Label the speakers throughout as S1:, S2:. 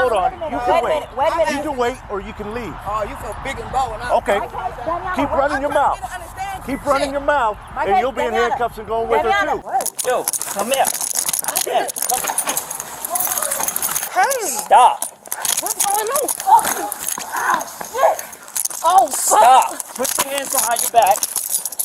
S1: hold on. You can wait.
S2: Wait a minute.
S1: You can wait or you can leave.
S3: Oh, you feel big and bold now.
S1: Okay. Keep running your mouth. Keep running your mouth, and you'll be in handcuffs and going with her too.
S4: Yo, come here. Yeah, come.
S2: Hey.
S4: Stop.
S2: What's going on? Oh,
S4: Stop. Put your hands behind your back.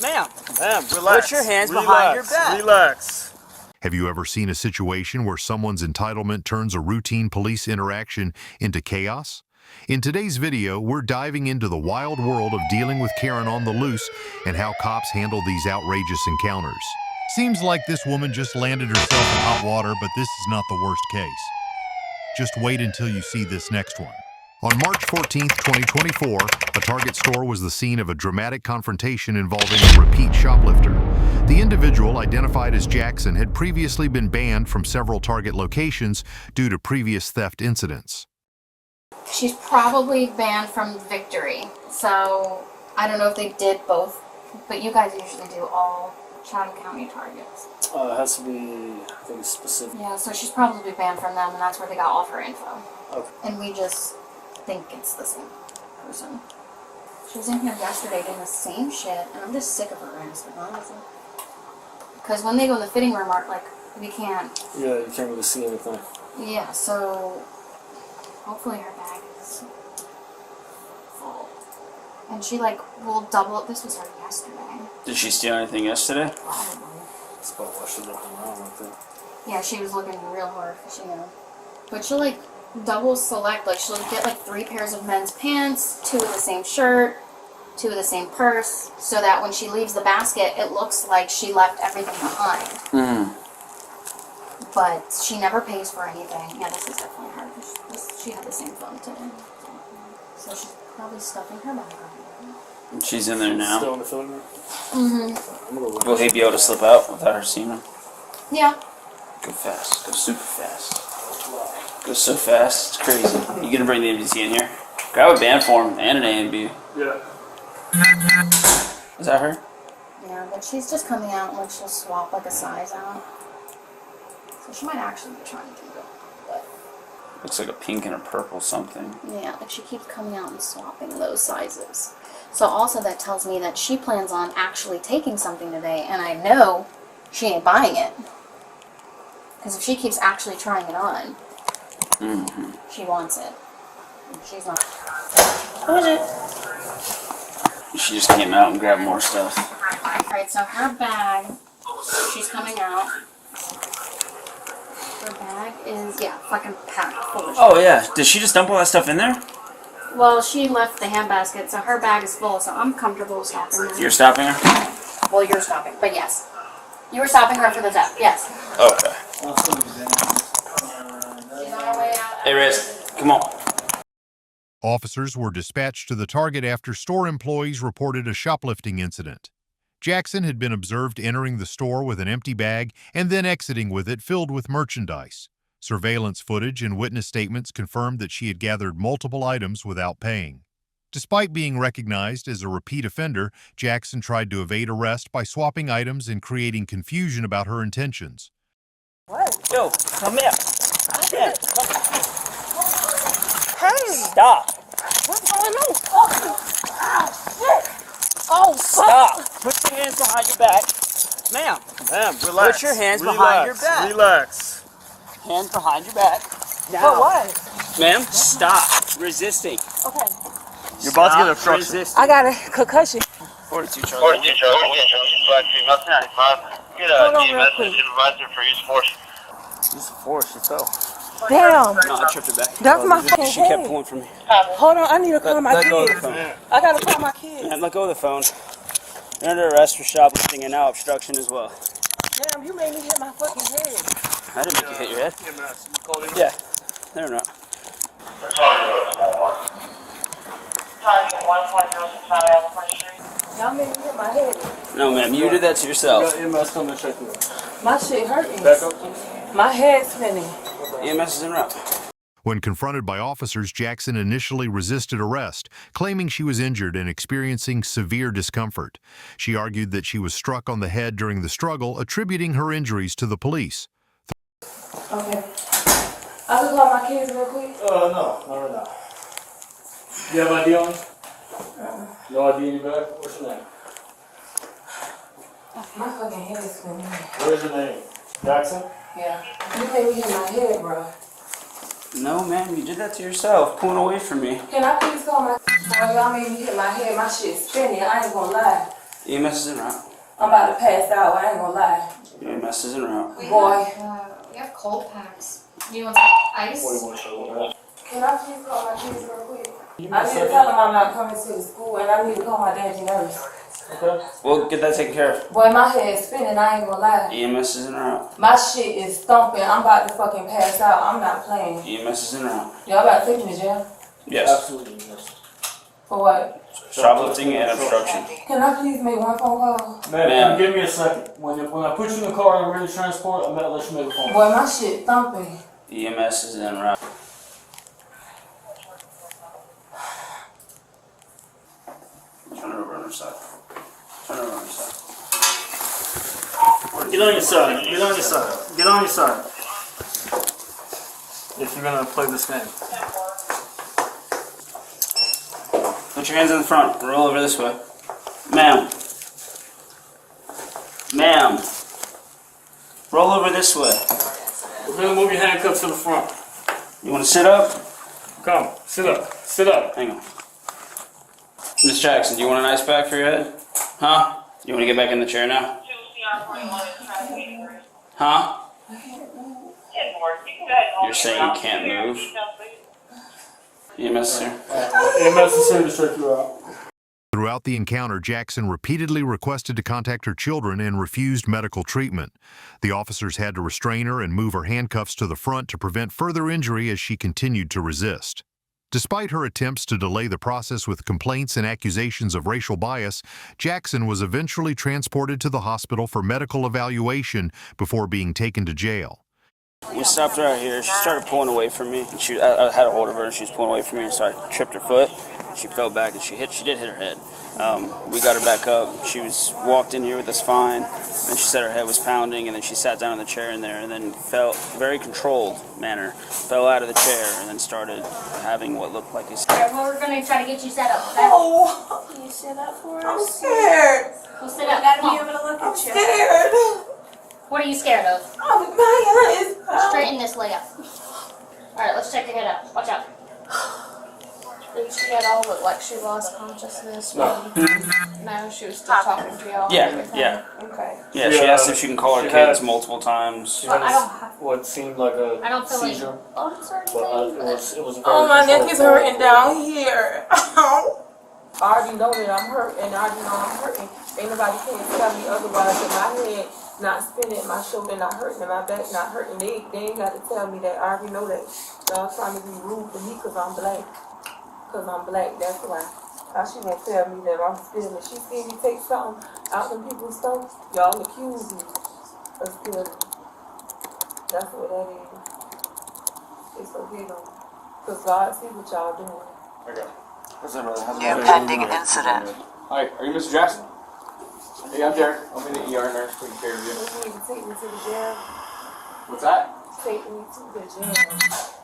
S4: Ma'am,
S1: relax.
S4: Put your hands behind your back.
S1: Relax.
S5: Have you ever seen a situation where someone's entitlement turns a routine police interaction into chaos? In today's video, we're diving into the wild world of dealing with Karen on the loose and how cops handle these outrageous encounters. Seems like this woman just landed herself in hot water, but this is not the worst case. Just wait until you see this next one. On March 14, 2024, a Target store was the scene of a dramatic confrontation involving a repeat shoplifter. The individual, identified as Jackson, had previously been banned from several Target locations due to previous theft incidents.
S6: She's probably banned from Victory, so I don't know if they did both, but you guys usually do all Chatham County Targets.
S7: It has to be, I think, specific.
S6: Yeah, so she's probably banned from them, and that's where they got all of her info.
S7: Okay.
S6: And we just think it's the same person. She was in here yesterday doing the same shit, and I'm just sick of her ass, honestly. Because when they go in the fitting room, like, we can't.
S7: Yeah, you can't really see anything.
S6: Yeah, so hopefully her bag is full. And she, like, will double. This was her yesterday.
S4: Did she steal anything yesterday?
S6: Probably.
S7: That's about why she's looking around like that.
S6: Yeah, she was looking real hard, you know. But she'll, like, double select. Like, she'll get, like, 3 pairs of men's pants, 2 of the same shirt, 2 of the same purse, so that when she leaves the basket, it looks like she left everything behind.
S4: Mm.
S6: But she never pays for anything. Yeah, this is definitely her. She had the same phone today. So she's probably stuffing her bag right.
S4: She's in there now.
S7: Still in the film room?
S6: Mm-hmm.
S7: I'm gonna look.
S4: Will he be able to slip out without her seeing him?
S6: Yeah.
S4: Go fast. Go super fast. Go so fast. It's crazy. You gonna bring the MDT in here? Grab a band form and an A and B.
S7: Yeah.
S4: Is that her?
S6: Yeah, but she's just coming out and, like, she'll swap, like, a size out. So she might actually be trying to do it. But
S4: Looks like a pink and a purple something.
S6: yeah, like, she keeps coming out and swapping those sizes. So also that tells me that she plans on actually taking something today, and I know she ain't buying it. Because if she keeps actually trying it on, she wants it. And she's not. Who is it?
S4: She just came out and grabbed more stuff.
S6: Alright, so her bag, she's coming out. Her bag is, yeah, fucking packed full of shit.
S4: Oh yeah. Did she just dump all that stuff in there?
S6: Well, she left the handbasket, so her bag is full, so I'm comfortable stopping her.
S4: You're stopping her?
S6: Well, you're stopping, but yes. You were stopping her for the theft, yes.
S4: Okay.
S6: She's on her way out.
S4: Hey Riz, come on.
S5: Officers were dispatched to the Target after store employees reported a shoplifting incident. Jackson had been observed entering the store with an empty bag and then exiting with it filled with merchandise. Surveillance footage and witness statements confirmed that she had gathered multiple items without paying. Despite being recognized as a repeat offender, Jackson tried to evade arrest by swapping items and creating confusion about her intentions.
S2: What?
S4: Yo, come here. Yeah, come.
S2: Hey.
S4: Stop.
S2: What's going on? Oh,
S4: Stop. Put your hands behind your back. Ma'am,
S1: Relax.
S4: Put your hands behind your back.
S1: Relax.
S4: Hands behind your back. Now.
S2: For what?
S4: Ma'am, stop resisting.
S2: Okay.
S1: You're about to get
S4: Stop
S1: obstruction.
S4: resisting.
S2: I got a concussion.
S4: 42 Charlie.
S8: 42 Charlie, we got you, Black 95. Get
S2: Hold
S8: a
S2: on
S8: team
S2: real
S8: message
S2: quick.
S8: supervisor for use force.
S1: Use the force, you fell.
S2: Damn.
S4: No, I tripped her back.
S2: That's my fucking
S4: She kept
S2: head.
S4: pulling from me.
S2: Hold on, I need to call my
S4: Let go of the
S2: kids.
S4: phone.
S2: I gotta call my kids.
S4: Ma'am, let go of the phone. You're under arrest for shoplifting and now obstruction as well.
S2: Damn, you made me hit my fucking head.
S4: I didn't make you hit your head. Yeah, they're not.
S2: Y'all made me hit my head.
S4: No, ma'am, you did that to yourself.
S7: EMS coming to check you out.
S2: My shit hurting.
S7: Back up, please.
S2: My head's spinning.
S4: EMS is en route.
S5: When confronted by officers, Jackson initially resisted arrest, claiming she was injured and experiencing severe discomfort. She argued that she was struck on the head during the struggle, attributing her injuries to the police.
S2: Okay. I could call my kids real quick.
S7: No, not right now. You have ID on you? No ID in your bag? What's your name?
S2: My fucking head is spinning.
S7: Where's your name? Jackson?
S2: Yeah. You made me hit my head, bro.
S4: No, ma'am, you did that to yourself, pulling away from me.
S2: Can I please call my boy? Y'all made me hit my head. My shit's spinning. I ain't gonna lie.
S4: EMS is en route.
S2: I'm about to pass out. I ain't gonna lie.
S4: EMS is en route.
S2: Boy.
S6: We have cold packs. Do you want some ice?
S7: What do you want to show?
S2: Can I please call my kids real quick?
S7: Give me
S2: I
S7: a
S2: need to
S7: second.
S2: tell them I'm not coming to the school, and I need to call my daddy nurse.
S7: Okay.
S4: We'll get that taken care of.
S2: Boy, my head's spinning. I ain't gonna lie.
S4: EMS is en route.
S2: My shit is thumping. I'm about to fucking pass out. I'm not playing.
S4: EMS is en route.
S2: Y'all about to take me to jail?
S4: Yes.
S7: Absolutely, yes.
S2: For what?
S4: Shoplifting and obstruction.
S2: Can I please make one phone call?
S7: Ma'am, give me a second. When I put you in the car and I'm ready to transport, I'm gonna let you make a phone.
S2: Boy, my shit thumping.
S4: EMS is en route. Turn it over on her side. Turn it over on her side.
S7: Get on your side. Get on your side. Get on your side. If you're gonna play this game.
S4: Put your hands in the front. Roll over this way. Ma'am. Ma'am. Roll over this way.
S7: We're gonna move your handcuffs to the front.
S4: You want to sit up?
S7: Come, sit up. Sit up.
S4: Hang on. Miss Jackson, do you want an ice pack for your head? Huh? You want to get back in the chair now? Huh? You're saying you can't move? EMS here.
S7: EMS is here to check you out.
S5: Throughout the encounter, Jackson repeatedly requested to contact her children and refused medical treatment. The officers had to restrain her and move her handcuffs to the front to prevent further injury as she continued to resist. Despite her attempts to delay the process with complaints and accusations of racial bias, Jackson was eventually transported to the hospital for medical evaluation before being taken to jail.
S4: We stopped her out here. She started pulling away from me. I had a hold of her and she was pulling away from me, and so I tripped her foot. She fell back and she did hit her head. We got her back up. She walked in here with us fine. Then she said her head was pounding, and then she sat down in the chair in there and then fell, very controlled manner, fell out of the chair and then started having what looked like a...
S6: Well, we're going to try to get you set up, okay?
S2: Oh,
S6: Can you sit up for us?
S2: I'm scared.
S6: We'll sit up.
S2: I
S6: Come
S2: gotta be
S6: on.
S2: able to look at you. I'm scared.
S6: What are you scared of?
S2: Oh, my head is
S6: Straighten this leg up. Alright, let's check your head out. Watch out.
S3: Did she get all but like she lost consciousness?
S7: No.
S3: No, she was still talking to y'all. and
S4: Yeah,
S3: everything?
S4: yeah.
S3: Okay.
S4: Yeah, she asked if she can call her
S7: She
S4: kids
S7: had-
S4: multiple times.
S7: She
S6: Well, I
S7: has
S6: don't have-
S7: what seemed like a
S6: I don't feel like...
S7: seizure.
S6: Oh, I'm sorry.
S7: But it was very
S2: Oh, my neck
S7: controlled.
S2: is hurting down here. I already know that I'm hurt, and I already know I'm hurting. Ain't nobody can tell me otherwise. That my head not spinning, my shoulder not hurting, and my back not hurting. They ain't got to tell me that. I already know that. Y'all trying to be rude to me because I'm black. Because I'm black, that's why. How she gonna tell me that I'm stealing? She see me take something out of people's stuff, y'all accuse me of stealing. That's what that is. It's okay though. Because God see what y'all doing.
S7: Okay.
S9: New pending incident.
S10: Hi, are you Mr. Jackson? Hey, I'm Derek. I'm in the ER nurse taking care of you.
S2: You need to take me to the jail.
S10: What's that?
S2: Take me to the jail.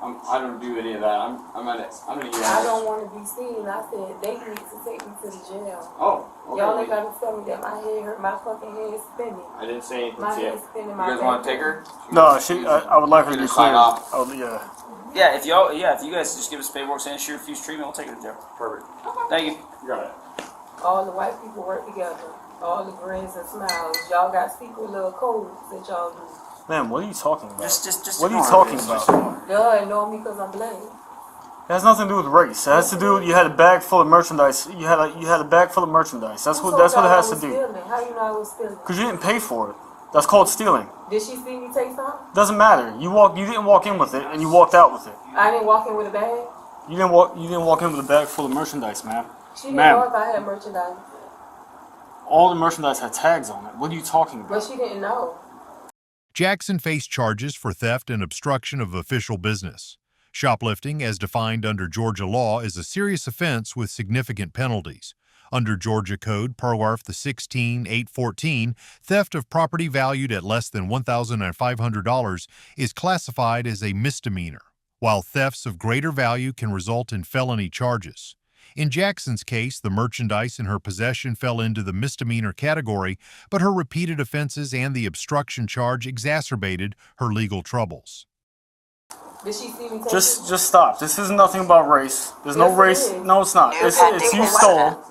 S10: I don't do any of that. I'm in an ER
S2: I don't
S10: nurse.
S2: want to be seen. I said they need to take me to the jail.
S10: Oh,
S2: Y'all ain't
S10: okay.
S2: gotta tell me that my head hurt, my fucking head is spinning.
S10: I didn't say anything
S2: My
S10: to you.
S2: head is spinning,
S10: You
S2: my
S10: guys want to take her?
S7: No, I would like her to be
S10: Just sign
S7: cleared.
S10: off.
S7: Oh, yeah.
S4: Yeah, if you guys just give us paperwork saying she refused treatment, we'll take her to jail.
S10: Perfect.
S4: Thank you.
S10: You got it.
S2: All the white people work together. All the grins and smiles. Y'all got secret little codes that y'all do.
S7: Ma'am, what are you talking about?
S4: Just
S7: What are you
S4: ignore
S7: talking
S4: it.
S7: about?
S2: Duh, know me because I'm black.
S7: It has nothing to do with race. It has to do with you had a bag full of merchandise. You had a bag full of merchandise. That's what it has to do.
S2: How you know I was stealing?
S7: Because you didn't pay for it. That's called stealing.
S2: Did she see me take something?
S7: Doesn't matter. You didn't walk in with it, and you walked out with it.
S2: I didn't walk in with a bag.
S7: You didn't walk in with a bag full of merchandise, ma'am.
S2: She didn't
S7: Ma'am.
S2: know if I had merchandise.
S7: All the merchandise had tags on it. What are you talking
S2: But
S7: about?
S2: she didn't know.
S5: Jackson faced charges for theft and obstruction of official business. Shoplifting, as defined under Georgia law, is a serious offense with significant penalties. Under Georgia Code, paragraph 16-814, theft of property valued at less than $1,500 is classified as a misdemeanor, while thefts of greater value can result in felony charges. In Jackson's case, the merchandise in her possession fell into the misdemeanor category, but her repeated offenses and the obstruction charge exacerbated her legal troubles.
S2: Did she see me take
S7: Just stop. This is nothing about race. There's no
S2: Yes, it
S7: race.
S2: is.
S7: No, it's not. It's you stole,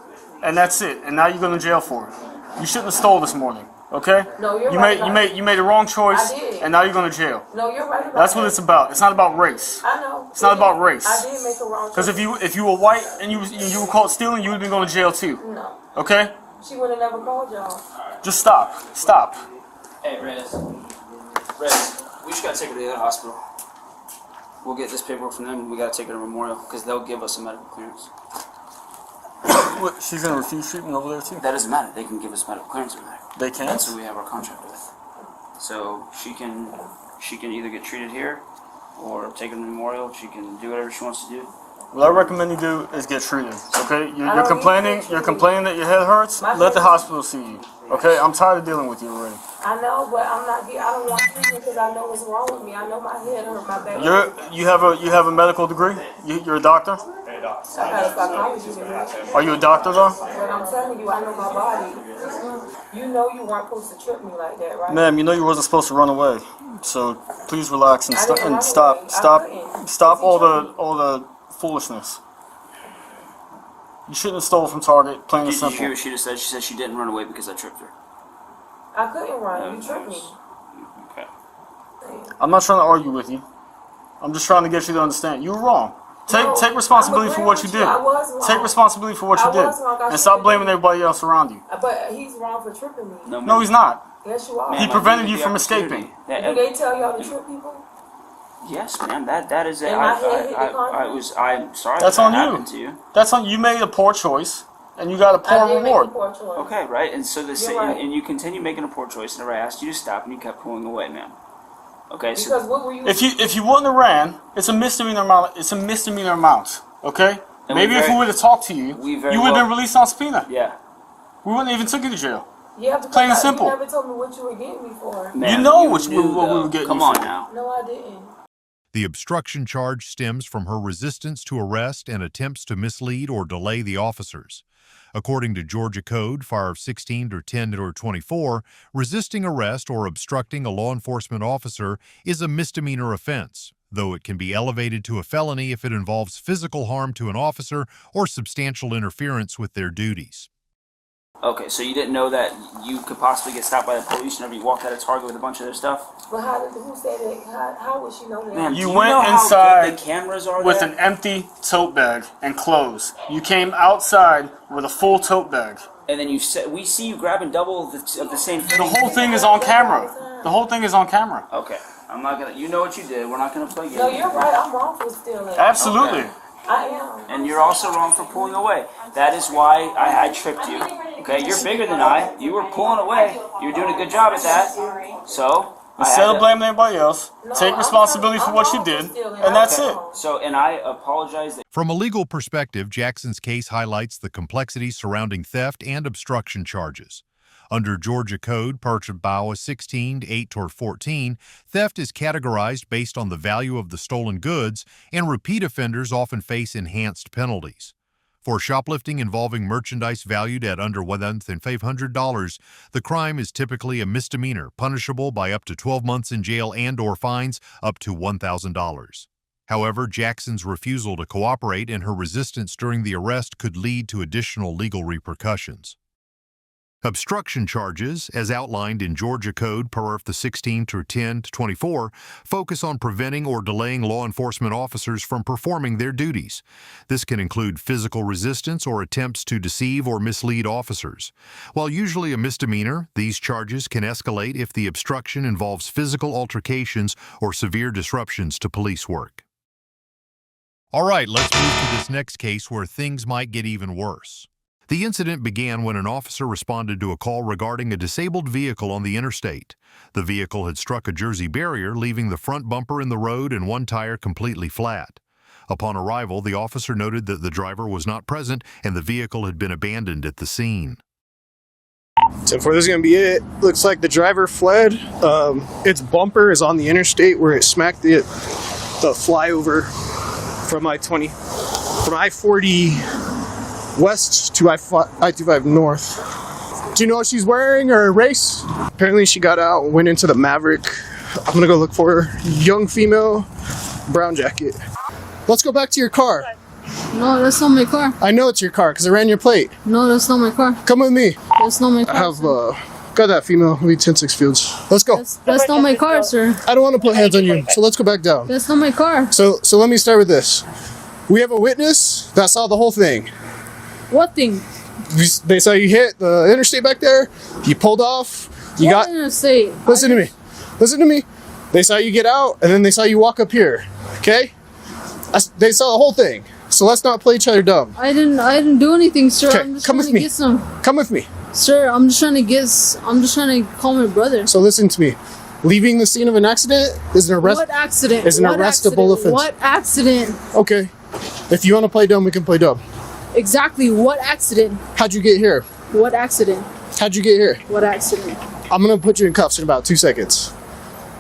S7: and that's it. And now you're going to jail for it. You shouldn't have stole this morning. Okay?
S2: No, you're
S7: you
S2: right
S7: You made the wrong choice,
S2: I did.
S7: and now you're going to jail.
S2: No, you're right about
S7: That's what
S2: that.
S7: it's about. It's not about race.
S2: I know.
S7: It's not about race.
S2: I did make a wrong choice.
S7: Because if you were white and you were caught stealing, you would have been going to jail too.
S2: No.
S7: Okay?
S2: She would have never called y'all.
S7: Just stop. Stop.
S4: Hey, Rez, we just gotta take her to the hospital. We'll get this paperwork from them, and we gotta take her to Memorial, because they'll give us a medical clearance.
S7: What, she's going to refuse treatment over there too?
S4: That doesn't matter. They can give us medical clearance over there.
S7: They can?
S4: That's who we have our contract with. So she can either get treated here, or take her to Memorial. She can do whatever she wants to do.
S7: What I recommend you do is get treated. Okay? You're
S2: don't
S7: complaining.
S2: need to get
S7: You're complaining that your head hurts.
S2: My
S7: Let the
S2: head-
S7: hospital see you. Okay? I'm tired of dealing with you already.
S2: I know, but I don't want treatment because I know what's wrong with me. I know my head hurt, my back.
S7: You have a medical degree. You're a doctor.
S2: I got a psychology degree.
S7: Are you a doctor though?
S2: But I'm telling you, I know my body. You know you weren't supposed to trip me like that, right?
S7: Ma'am, you know you wasn't supposed to run away. So please relax and
S2: I didn't run away.
S7: stop all the foolishness. You shouldn't have stole from Target, plain and
S4: Did you hear
S7: simple.
S4: what she just said? She said she didn't run away because I tripped her.
S2: I couldn't run. You tripped me.
S4: Okay.
S7: I'm not trying to argue with you. I'm just trying to get you to understand. You were wrong.
S2: No,
S7: Take responsibility
S2: I'm
S7: for what you
S2: agreeing
S7: did.
S2: with you. I was wrong.
S7: Take responsibility for what you
S2: I
S7: did.
S2: was wrong. I
S7: And stop
S2: should've
S7: blaming
S2: been.
S7: everybody else around you.
S2: But he's wrong for tripping me.
S7: No, he's not.
S2: Yes, you are.
S7: He
S4: Ma'am,
S7: prevented
S4: I
S7: you
S4: gave
S7: from
S4: the opportunity.
S7: escaping.
S2: Do they tell y'all to trip people?
S4: Yes, ma'am. That is it.
S2: And my head hit the concrete?
S4: I'm sorry.
S7: That's
S4: that
S7: on you.
S4: happened to you.
S7: That's on you. Made a poor choice, and you got a
S2: I
S7: poor
S2: did make a
S7: reward.
S2: poor choice.
S4: Okay, right. And so
S2: You're right.
S4: and you continue making a poor choice. And I asked you to stop, and you kept pulling away, ma'am. Okay, so
S2: Because what were you?
S7: If you wouldn't have ran, it's a misdemeanor amount. It's a misdemeanor amount. Okay.
S4: And
S7: Maybe if we would have talked to you, you
S4: we
S7: would
S4: very
S7: have
S4: well-
S7: been released on subpoena.
S4: yeah.
S7: We wouldn't even took you to jail.
S2: Yeah, because
S7: Plain and simple.
S2: You never told me what you were getting me for.
S4: Ma'am,
S7: You know
S4: knew,
S7: what we
S4: though.
S7: were getting
S4: Come
S7: you
S4: on
S7: for.
S4: now.
S2: No, I didn't.
S5: The obstruction charge stems from her resistance to arrest and attempts to mislead or delay the officers. According to Georgia Code, FAR 16-10-24, resisting arrest or obstructing a law enforcement officer is a misdemeanor offense, though it can be elevated to a felony if it involves physical harm to an officer or substantial interference with their duties.
S4: Okay, so you didn't know that you could possibly get stopped by the police whenever you walked out of Target with a bunch of their stuff?
S2: But who said that? How would she know that?
S4: Ma'am,
S7: You
S4: do
S7: went
S4: know how
S7: inside
S4: good the cameras are
S7: with
S4: there?
S7: an empty tote bag and clothes. You came outside with a full tote bag.
S4: And then we see you grabbing double of the same thing.
S7: The whole thing is on camera. The whole thing is on camera.
S4: Okay, I'm not gonna. You know what you did. We're not gonna play games.
S2: No, you're right. I'm wrong for stealing.
S7: Absolutely.
S4: Okay.
S2: I am.
S4: And you're also wrong for pulling away. That is why I tripped you. Okay, you're bigger than I. You were pulling away. You're doing a good job at that. So
S7: Instead of blaming everybody else, take responsibility for what you did, and that's it.
S4: So, and I apologize.
S5: From a legal perspective, Jackson's case highlights the complexities surrounding theft and obstruction charges. Under Georgia Code, Part of BAWA 16-8-14, theft is categorized based on the value of the stolen goods, and repeat offenders often face enhanced penalties. For shoplifting involving merchandise valued at under $1,500, the crime is typically a misdemeanor, punishable by up to 12 months in jail and/or fines up to $1,000. However, Jackson's refusal to cooperate and her resistance during the arrest could lead to additional legal repercussions. Obstruction charges, as outlined in Georgia Code, parf. 16-10-24, focus on preventing or delaying law enforcement officers from performing their duties. This can include physical resistance or attempts to deceive or mislead officers. While usually a misdemeanor, these charges can escalate if the obstruction involves physical altercations or severe disruptions to police work. All right, let's move to this next case where things might get even worse. The incident began when an officer responded to a call regarding a disabled vehicle on the interstate. The vehicle had struck a Jersey barrier, leaving the front bumper in the road and one tire completely flat. Upon arrival, the officer noted that the driver was not present and the vehicle had been abandoned at the scene.
S11: So for this is going to be it. Looks like the driver fled. Its bumper is on the interstate where it smacked the flyover from I-40 west to I-25 north. Do you know what she's wearing or a race? Apparently she got out and went into the Maverick. I'm going to go look for her. Young female, brown jacket. Let's go back to your car.
S12: No, that's not my car.
S11: I know it's your car because I ran your plate.
S12: No, that's not my car.
S11: Come with me.
S12: That's not my car.
S11: I have got that female. We 10-6 fields. Let's go.
S12: That's not my car, sir.
S11: I don't want to put hands on you, so let's go back down.
S12: That's not my car.
S11: So let me start with this. We have a witness that saw the whole thing.
S12: What thing?
S11: They saw you hit the interstate back there. You pulled off.
S12: What interstate?
S11: Listen to me. Listen to me. They saw you get out, and then they saw you walk up here. Okay? They saw the whole thing. So let's not play each other dumb.
S12: I didn't do anything, sir.
S11: Okay,
S12: I'm just
S11: come
S12: trying
S11: with
S12: to
S11: me.
S12: get some.
S11: Come with me.
S12: Sir, I'm just trying to call my brother.
S11: So listen to me. Leaving the scene of an accident is an arrest.
S12: What accident?
S11: Is an arrestable offense.
S12: What accident?
S11: Okay. If you want to play dumb, we can play dumb.
S12: Exactly. What accident?
S11: How'd you get here?
S12: What accident?
S11: How'd you get here?
S12: What accident?
S11: I'm gonna put you in cuffs in about 2 seconds.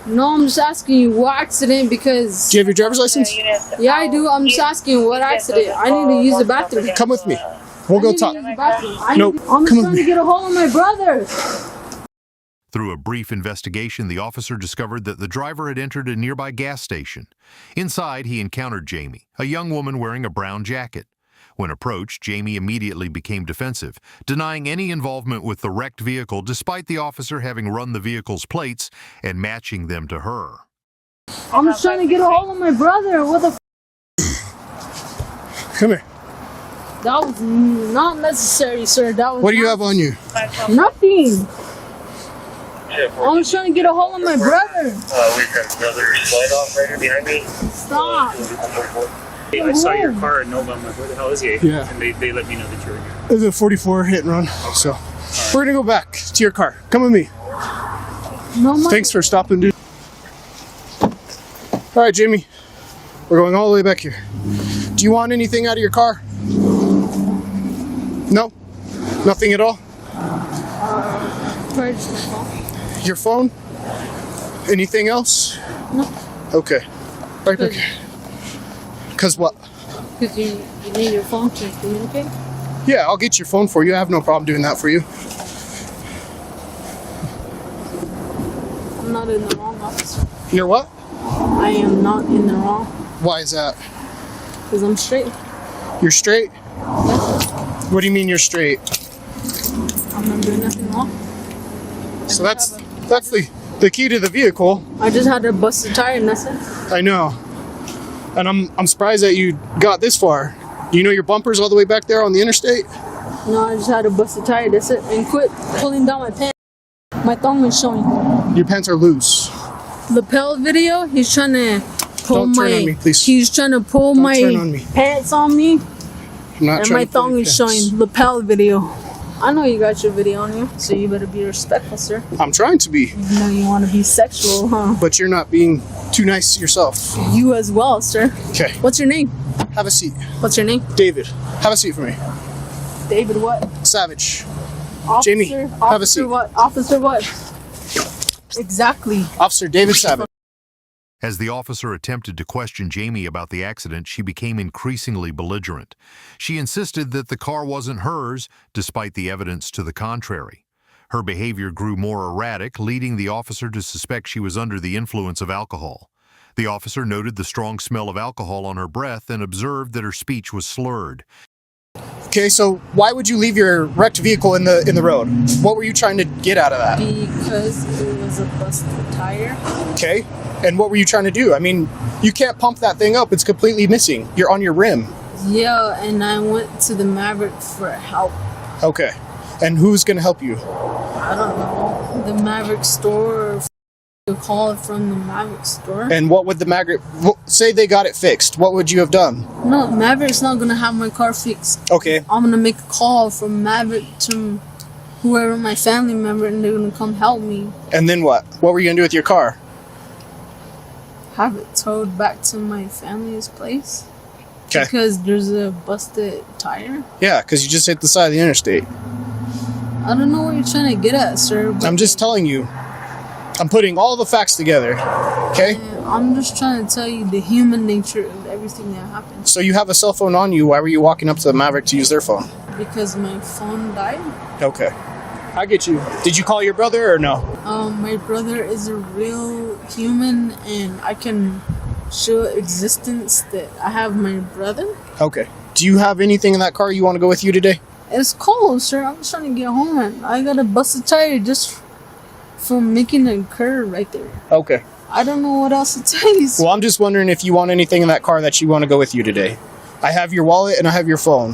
S12: No, I'm just asking you what accident because...
S11: Do you have your driver's license?
S12: Yeah, I do. I'm just asking what accident. I need to use the bathroom.
S11: Come with me. We'll go talk.
S12: Nope. I'm just trying to get a hold of my brother.
S5: Through a brief investigation, the officer discovered that the driver had entered a nearby gas station. Inside, he encountered Jamie, a young woman wearing a brown jacket. When approached, Jamie immediately became defensive, denying any involvement with the wrecked vehicle despite the officer having run the vehicle's plates and matching them to her.
S12: I'm just trying to get a hold of my brother. What the
S11: Come here.
S12: That was not necessary, sir. That was.
S11: What do you have on you?
S12: Nothing. I'm just trying to get a hold of my brother.
S8: We got another slide off right here behind me.
S12: Stop.
S13: I saw your car and Nova. I'm like, where the hell is he?
S11: Yeah.
S13: And they let me know that you were here.
S11: It's a 44 hit and run. Okay. So we're gonna go back to your car. Come with me.
S12: No,
S11: thanks for stopping, dude. All right, Jamie. We're going all the way back here. Do you want anything out of your car? No? Nothing at all? Your phone? Anything else?
S12: No.
S11: Okay. Right back here. Because what?
S12: Because you need your phone to communicate?
S11: Yeah, I'll get your phone for you. I have no problem doing that for you.
S12: I'm not in the wrong, officer.
S11: You're what?
S12: I am not in the wrong.
S11: Why is that?
S12: Because I'm straight.
S11: You're straight?
S12: Yes.
S11: What do you mean you're straight?
S12: I'm not doing nothing wrong.
S11: So that's the key to the vehicle.
S12: I just had to bust a tire and that's it.
S11: I know. And I'm surprised that you got this far. You know your bumper's all the way back there on the interstate?
S12: No, I just had to bust a tire, that's it. And quit pulling down my pants. My thumb is showing.
S11: Your pants are loose.
S12: Lapel video, he's trying to pull
S11: Don't turn on me, please.
S12: He's trying to pull
S11: Don't
S12: my
S11: turn on me.
S12: pants on me.
S11: I'm not
S12: and
S11: trying
S12: my
S11: to pull
S12: thumb
S11: your
S12: is
S11: pants.
S12: showing. Lapel video. I know you got your video on you, so you better be respectful, sir.
S11: I'm trying to be.
S12: You know you want to be sexual, huh?
S11: But you're not being too nice to yourself.
S12: You as well, sir.
S11: Okay.
S12: What's your name?
S11: Have a seat.
S12: What's your name?
S11: David. Have a seat for me.
S12: David what?
S11: Savage.
S12: Officer,
S11: Jamie, have a seat.
S12: What? Officer what? Exactly.
S11: Officer David Savage.
S5: As the officer attempted to question Jamie about the accident, she became increasingly belligerent. She insisted that the car wasn't hers, despite the evidence to the contrary. Her behavior grew more erratic, leading the officer to suspect she was under the influence of alcohol. The officer noted the strong smell of alcohol on her breath and observed that her speech was slurred.
S11: Okay, so why would you leave your wrecked vehicle in the road? What were you trying to get out of that?
S12: Because it was a busted tire.
S11: Okay, and what were you trying to do? I mean, you can't pump that thing up. It's completely missing. You're on your rim.
S12: Yeah, and I went to the Maverick for help.
S11: Okay, and who's going to help you?
S12: I don't know. The Maverick store. You call it from the Maverick store.
S11: And what would the Maverick, say they got it fixed, what would you have done?
S12: No, Maverick's not gonna have my car fixed.
S11: Okay.
S12: I'm gonna make a call from Maverick to whoever my family member, and they're gonna come help me.
S11: And then what? What were you gonna do with your car?
S12: Have it towed back to my family's place.
S11: Okay.
S12: Because there's a busted tire?
S11: Yeah, because you just hit the side of the interstate.
S12: I don't know what you're trying to get at, sir.
S11: I'm just telling you. I'm putting all the facts together. Okay?
S12: I'm just trying to tell you the human nature of everything that happened.
S11: So you have a cell phone on you. Why were you walking up to the Maverick to use their phone?
S12: Because my phone died.
S11: Okay. I get you. Did you call your brother or no?
S12: My brother is a real human, and I can show existence that I have my brother.
S11: Okay. Do you have anything in that car you want to go with you today?
S12: It's cold, sir. I'm just trying to get home, and I got a busted tire just from making a curve right there.
S11: Okay.
S12: I don't know what else to tell you, sir.
S11: Well, I'm just wondering if you want anything in that car that you want to go with you today. I have your wallet and I have your phone.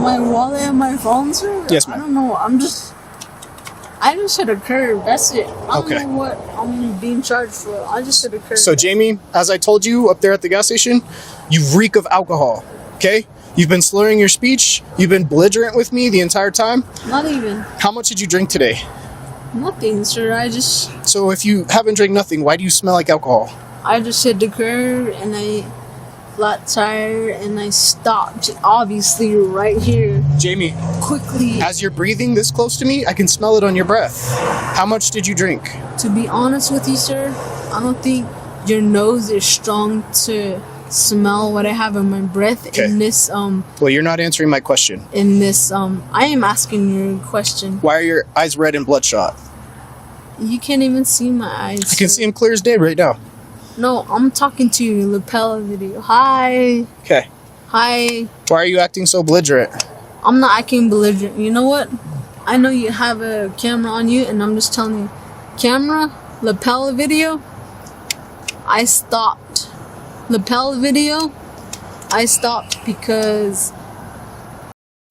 S12: My wallet and my phone, sir?
S11: Yes, ma'am.
S12: I don't know. I just hit a curve. That's it. I don't
S11: Okay.
S12: know what I'm being charged for. I just hit a curve.
S11: So, Jamie, as I told you up there at the gas station, you reek of alcohol, okay? You've been slurring your speech. You've been belligerent with me the entire time.
S12: Not even.
S11: How much did you drink today?
S12: Nothing, sir.
S11: So if you haven't drank nothing, why do you smell like alcohol?
S12: I just hit the curve and I flat tire and I stopped, obviously, right here.
S11: Jamie.
S12: Quickly.
S11: As you're breathing this close to me, I can smell it on your breath. How much did you drink?
S12: To be honest with you, sir, I don't think your nose is strong to smell what I have in my breath.
S11: Okay.
S12: In this,
S11: Well, you're not answering my question.
S12: I am asking you a question.
S11: Why are your eyes red and bloodshot?
S12: You can't even see my eyes.
S11: I can see them clear as day right now.
S12: No, I'm talking to you, lapel video. Hi.
S11: Okay.
S12: Hi.
S11: Why are you acting so belligerent?
S12: I'm not acting belligerent. You know what? I know you have a camera on you, and I'm just telling you. Camera, lapel video, I stopped. Lapel video, I stopped because...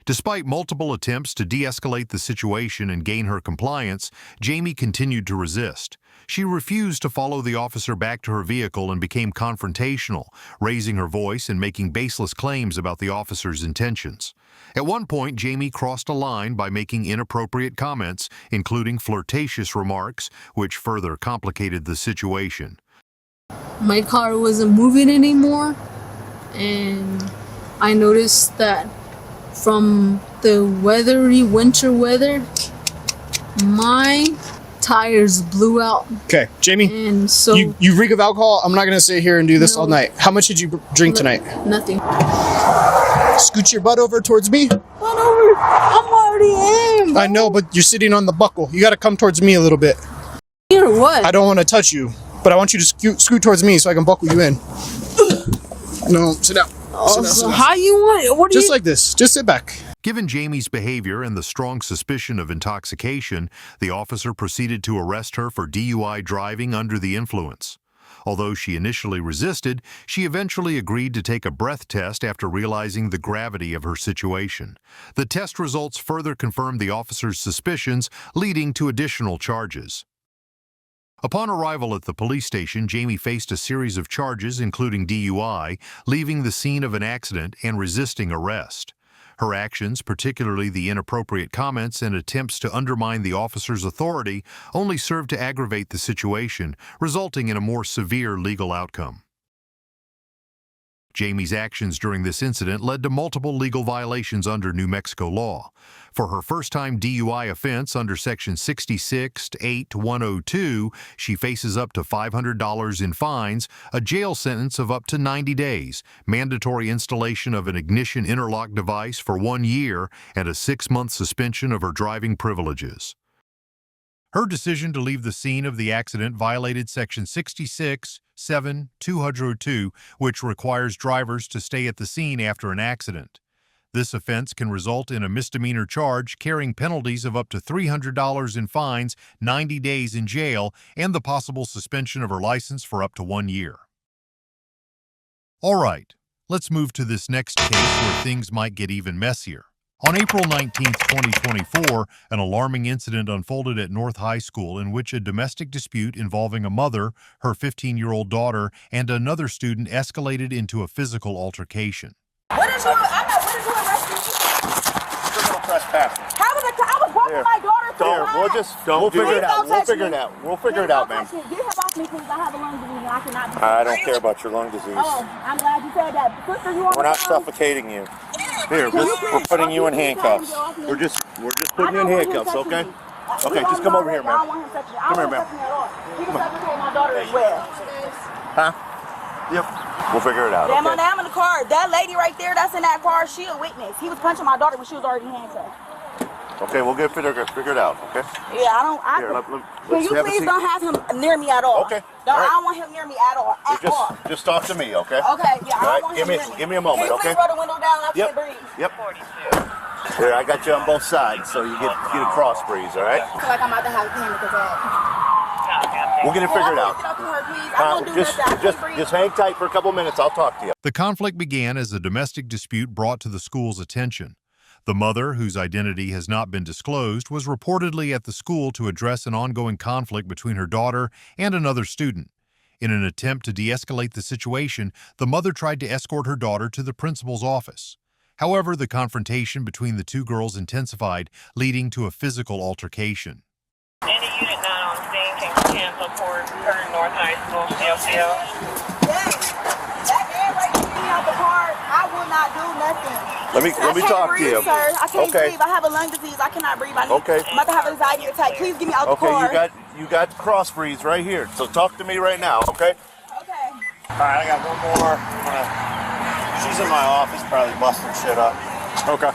S5: Despite multiple attempts to de-escalate the situation and gain her compliance, Jamie continued to resist. She refused to follow the officer back to her vehicle and became confrontational, raising her voice and making baseless claims about the officer's intentions. At one point, Jamie crossed a line by making inappropriate comments, including flirtatious remarks, which further complicated the situation.
S12: My car wasn't moving anymore, and I noticed that from the winter weather, my tires blew out.
S11: Okay, Jamie,
S12: and so
S11: you reek of alcohol. I'm not going to sit here and do this all night. How much did you drink tonight?
S12: Nothing.
S11: Scoot your butt over towards me.
S12: I'm already in.
S11: I know, but you're sitting on the buckle. You got to come towards me a little bit.
S12: Here, what?
S11: I don't want to touch you, but I want you to scoot towards me so I can buckle you in. No, sit down.
S12: So how you want it? What do
S11: Just like this. Just sit back.
S5: Given Jamie's behavior and the strong suspicion of intoxication, the officer proceeded to arrest her for DUI driving under the influence. Although she initially resisted, she eventually agreed to take a breath test after realizing the gravity of her situation. The test results further confirmed the officer's suspicions, leading to additional charges. Upon arrival at the police station, Jamie faced a series of charges, including DUI, leaving the scene of an accident, and resisting arrest. Her actions, particularly the inappropriate comments and attempts to undermine the officer's authority, only served to aggravate the situation, resulting in a more severe legal outcome. Jamie's actions during this incident led to multiple legal violations under New Mexico law. For her first-time DUI offense under Section 66-8102, she faces up to $500 in fines, a jail sentence of up to 90 days, mandatory installation of an ignition interlock device for 1 year, and a 6-month suspension of her driving privileges. Her decision to leave the scene of the accident violated Section 66-7-202, which requires drivers to stay at the scene after an accident. This offense can result in a misdemeanor charge carrying penalties of up to $300 in fines, 90 days in jail, and the possible suspension of her license for up to 1 year. All right, let's move to this next case where things might get even messier. On April 19, 2024, an alarming incident unfolded at North High School in which a domestic dispute involving a mother, her 15-year-old daughter, and another student escalated into a physical altercation.
S2: What is your, I'm not, what is your arresting me?
S1: Criminal trespassing.
S2: How was I was walking my daughter to
S1: We'll figure it out. We'll figure it out, man.
S2: Get him off
S14: off me, please. I have a lung disease and I cannot be.
S1: I don't care about your lung disease.
S14: Oh, I'm glad you said that. Sister, you want
S1: We're not suffocating you. Here, we're putting you in handcuffs. We're just putting you in handcuffs, okay? Okay, just come over here, man.
S14: I don't want him touching me. I don't want him touching me at all. He can suffocate my daughter as well.
S1: Huh? Yep. We'll figure it out.
S14: Damn,
S1: Okay?
S14: I'm in the car. That lady right there that's in that car, she a witness. He was punching my daughter when she was already handcuffed.
S1: Okay, we'll get figure it out, okay?
S14: Yeah, I don't.
S1: Here,
S14: can you please don't have him near me at all?
S1: Okay.
S14: No,
S1: All right.
S14: I don't want him near me at all.
S1: Just talk to me, okay?
S14: Okay, yeah, I
S1: All right,
S14: don't want him near me.
S1: give me a moment,
S14: Can you
S1: okay?
S14: please roll the window down? I can't breathe.
S1: Yep. Here, I got you on both sides, so you get a cross breeze, all right?
S14: I feel like I'm about to have a panic attack.
S1: We'll get it figured out.
S14: Just
S1: hang tight for a couple minutes. I'll talk to you.
S5: The conflict began as a domestic dispute brought to the school's attention. The mother, whose identity has not been disclosed, was reportedly at the school to address an ongoing conflict between her daughter and another student. In an attempt to de-escalate the situation, the mother tried to escort her daughter to the principal's office. However, the confrontation between the two girls intensified, leading to a physical altercation.
S2: Any unit not on scene can cancel for North High School, CLCL.
S14: Yes. That man right there out the car, I will not do nothing.
S1: Let me talk to you.
S14: Sir. I can't
S1: Okay.
S14: breathe. I have a lung disease. I cannot breathe. I'm about to have an anxiety attack. Please get me out the car.
S1: Okay, you got cross breeze right here. So talk to me right now, okay?
S14: Okay.
S1: All right, I got one more. She's in my office, probably busting shit up. Okay.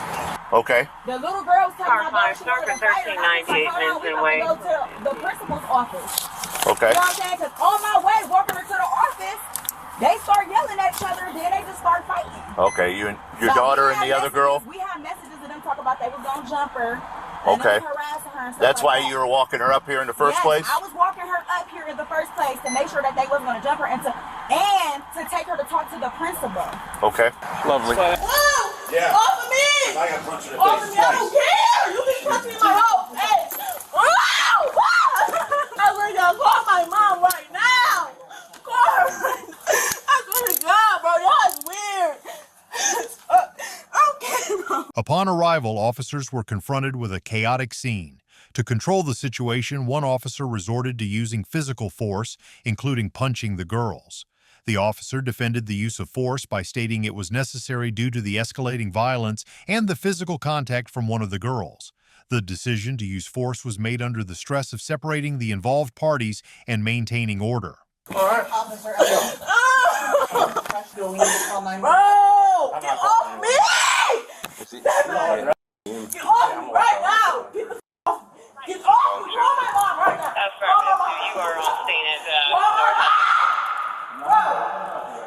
S1: Okay.
S14: The little girl's telling my daughter
S2: Star 1398 Vincent Way.
S14: Go to the principal's office.
S1: Okay.
S14: You know what I'm saying? Because on my way, walking her to the office, they start yelling at each other, then they just start fighting.
S1: Okay, you and your daughter and the other girl?
S14: We have messages of them talk about they was gonna jump her.
S1: Okay.
S14: And harassing her and stuff
S1: That's why
S14: like
S1: you were walking her up here in the first place?
S14: I was walking her up here in the first place to make sure that they wasn't gonna jump her and to take her to talk to the principal.
S1: Okay. Lovely.
S14: Whoa!
S1: Yeah.
S14: Off of me!
S1: I got punched in the
S14: Off
S1: face
S14: of me! I don't care! You can punch me in my whole face! Wow! I'm gonna call my mom right now! Call her right now! I swear to God, bro, y'all is weird! Okay, bro.
S5: Upon arrival, officers were confronted with a chaotic scene. To control the situation, one officer resorted to using physical force, including punching the girls. The officer defended the use of force by stating it was necessary due to the escalating violence and the physical contact from one of the girls. The decision to use force was made under the stress of separating the involved parties and maintaining order.
S14: All right. Officer, bro, get off me! Get off me right now! Get the off! Get off me! Call my mom right now!
S2: You are on scene at
S14: Call my mom!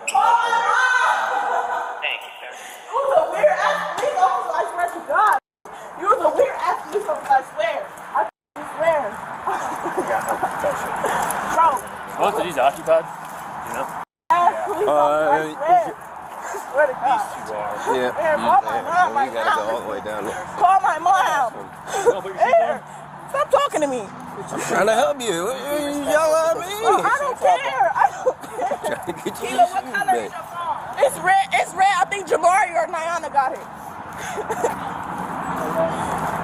S14: Call my mom!
S2: Thank you, sir.
S14: You was a weird ass police officer, I swear to God. You was a weird ass police officer, I swear. I swear. Bro.
S13: Most of these occupied, you know?
S14: Ass police officer, I swear. I swear to God.
S15: Yeah.
S14: Call my mom right
S15: You gotta
S14: now.
S15: go all the way down there.
S14: Call my mom. Here. Stop talking to me.
S15: I'm trying to help you. You yell at me.
S14: I don't care. I don't care. Keila, what color is your phone? It's red. It's red. I think Jabari or Nyana got it.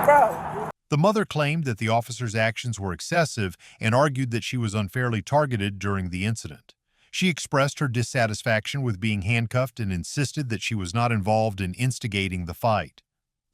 S14: Bro.
S5: The mother claimed that the officer's actions were excessive and argued that she was unfairly targeted during the incident. She expressed her dissatisfaction with being handcuffed and insisted that she was not involved in instigating the fight.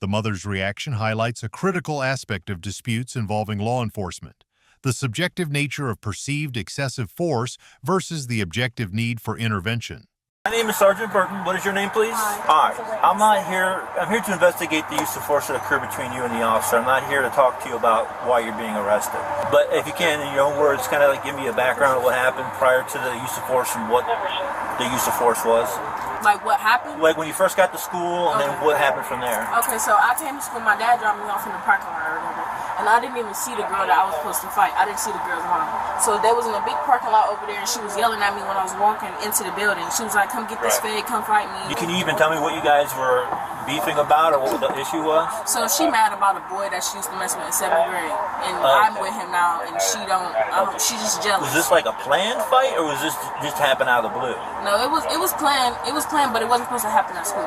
S5: The mother's reaction highlights a critical aspect of disputes involving law enforcement: the subjective nature of perceived excessive force versus the objective need for intervention.
S16: My name is Sergeant Burton. What is your name, please? Hi. I'm here to investigate the use of force that occurred between you and the officer. I'm not here to talk to you about why you're being arrested. But if you can, in your own words, kind of like give me a background of what happened prior to the use of force and what the use of force was.
S2: Like what happened?
S16: Like when you first got to school and then what happened from there.
S2: Okay, so I came to school, my dad dropped me off in the parking lot or whatever. And I didn't even see the girl that I was supposed to fight. I didn't see the girl's mom. So they was in a big parking lot over there and she was yelling at me when I was walking into the building. She was like, come get this fade, come fight me.
S16: Can you even tell me what you guys were beefing about or what the issue was?
S2: So she mad about a boy that she used to mess with in 7th grade. And I'm with him now and she don't, she's just jealous.
S16: Was this like a planned fight or was this just happen out of the blue?
S2: No, it was planned, but it wasn't supposed to happen at school.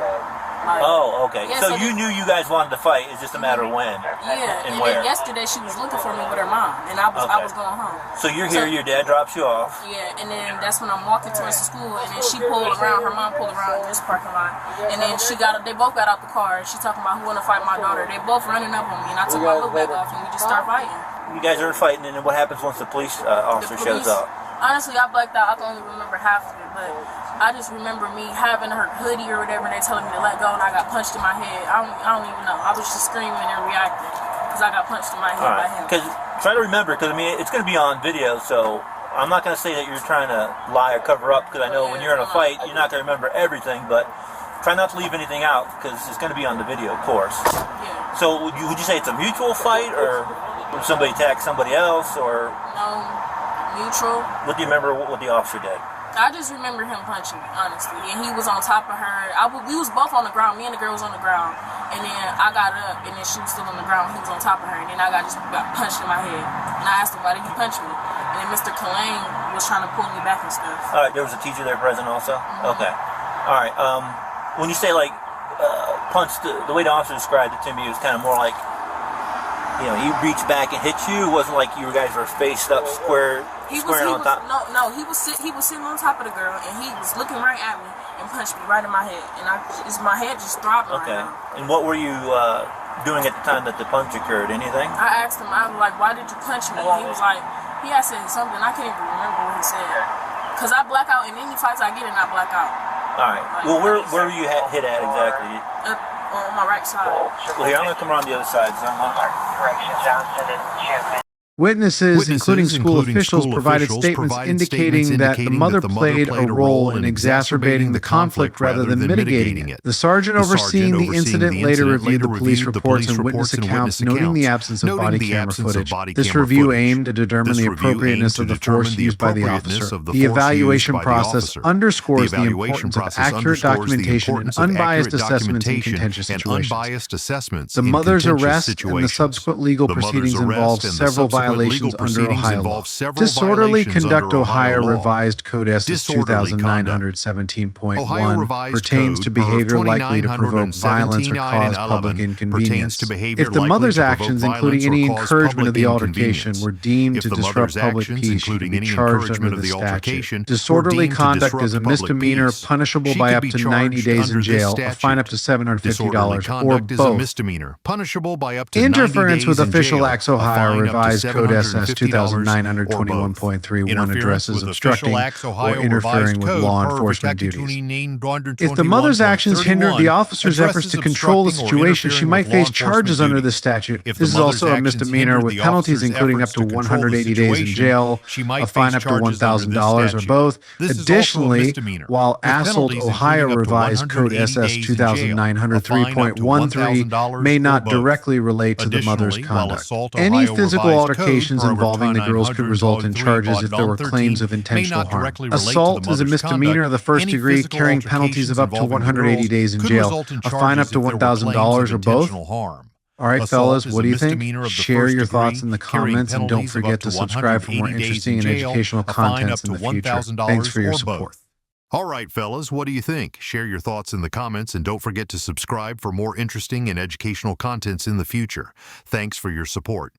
S2: Like,
S16: oh, okay.
S2: Yeah,
S16: so you knew you guys wanted to fight. It's just a matter of when.
S2: Yeah, and
S16: where.
S2: then yesterday she was looking for me with her mom, and I was going home.
S16: So you're here, your dad drops you off.
S2: Yeah, and then that's when I'm walking towards the school, and then she pulled around, her mom pulled around this parking lot, and then they both got out the car, and she talking about who want to fight my daughter. They both running up on me, and I took my book bag off, and we just start fighting.
S16: You guys are fighting, and then what happens once the police officer shows up?
S2: Honestly, I blacked out. I can only remember half of it, but I just remember me having her hoodie or whatever, and they telling me to let go, and I got punched in my head. I don't even know. I was just screaming and reacting because I got punched in my head by him.
S16: Because try to remember, because I mean it's going to be on video, so I'm not going to say that you're trying to lie or cover up, because I know when you're in a fight, you're not going to remember everything, but try not to leave anything out, because it's going to be on the video, of course.
S2: Yeah.
S16: So would you say it's a mutual fight, or would somebody attack somebody else, or?
S2: No, mutual.
S16: What do you remember what the officer did?
S2: I just remember him punching me, honestly, and he was on top of her. We was both on the ground. Me and the girl was on the ground, and then I got up, and then she was still on the ground. He was on top of her, and then I got punched in my head. And I asked him, why did he punch me? And then Mr. Kalane was trying to pull me back and stuff.
S16: All right, there was a teacher there present also? Okay. All right. When you say, like, punched, the way the officer described it to me, it was kind of more like, you know, he reached back and hit you. It wasn't like you guys were faced up squaring on top.
S2: No, he was sitting on top of the girl, and he was looking right at me and punched me right in my head, and my head just throbbing.
S16: Okay.
S2: Right now.
S16: And what were you doing at the time that the punch occurred? Anything?
S2: I asked him, I was like, why did you punch me? He was like, he had said something. I can't even remember what he said, cause I black out in any fights I get in. I black out.
S16: All right.
S2: Like,
S16: well, where were you hit at exactly?
S2: On my right side.
S16: Well, here, I'm going to come around the other side. So
S17: Witnesses, including school officials, provided statements indicating that the mother played a role in exacerbating the conflict rather than mitigating it. The sergeant overseeing the incident later reviewed the police reports and witness accounts, noting the absence of body camera footage. This review aimed to determine the appropriateness of the force used by the officer. The evaluation process underscores the importance of accurate documentation and unbiased assessments in contentious situations. The mother's arrest and the subsequent legal proceedings involved several violations under Ohio law. Disorderly conduct Ohio Revised Code SS 2917.1 pertains to behavior likely to provoke violence or cause public inconvenience. If the mother's actions, including any encouragement of the altercation, were deemed to disrupt public peace, she can be charged under the statute. Disorderly conduct is a misdemeanor punishable by up to 90 days in jail, a fine up to $750, or both. Interference with official acts Ohio Revised Code SS 2921.31 addresses obstructing or interfering with law enforcement duties. If the mother's actions hindered the officer's efforts to control the situation, she might face charges under this statute. This is also a misdemeanor with penalties including up to 180 days in jail, a fine up to $1,000, or both. Additionally, while assault Ohio Revised Code SS 2903.13 may not directly relate to the mother's conduct, any physical altercations involving the girls could result in charges if there were claims of intentional harm. Assault is a misdemeanor of the first degree, carrying penalties of up to 180 days in jail, a fine up to $1,000, or both. All right, fellas, what do you think? Share your thoughts in the comments, and don't forget to subscribe for more interesting and educational contents in the future. Thanks for your support.
S5: All right, fellas, what do you think? Share your thoughts in the comments, and don't forget to subscribe for more interesting and educational contents in the future. Thanks for your support.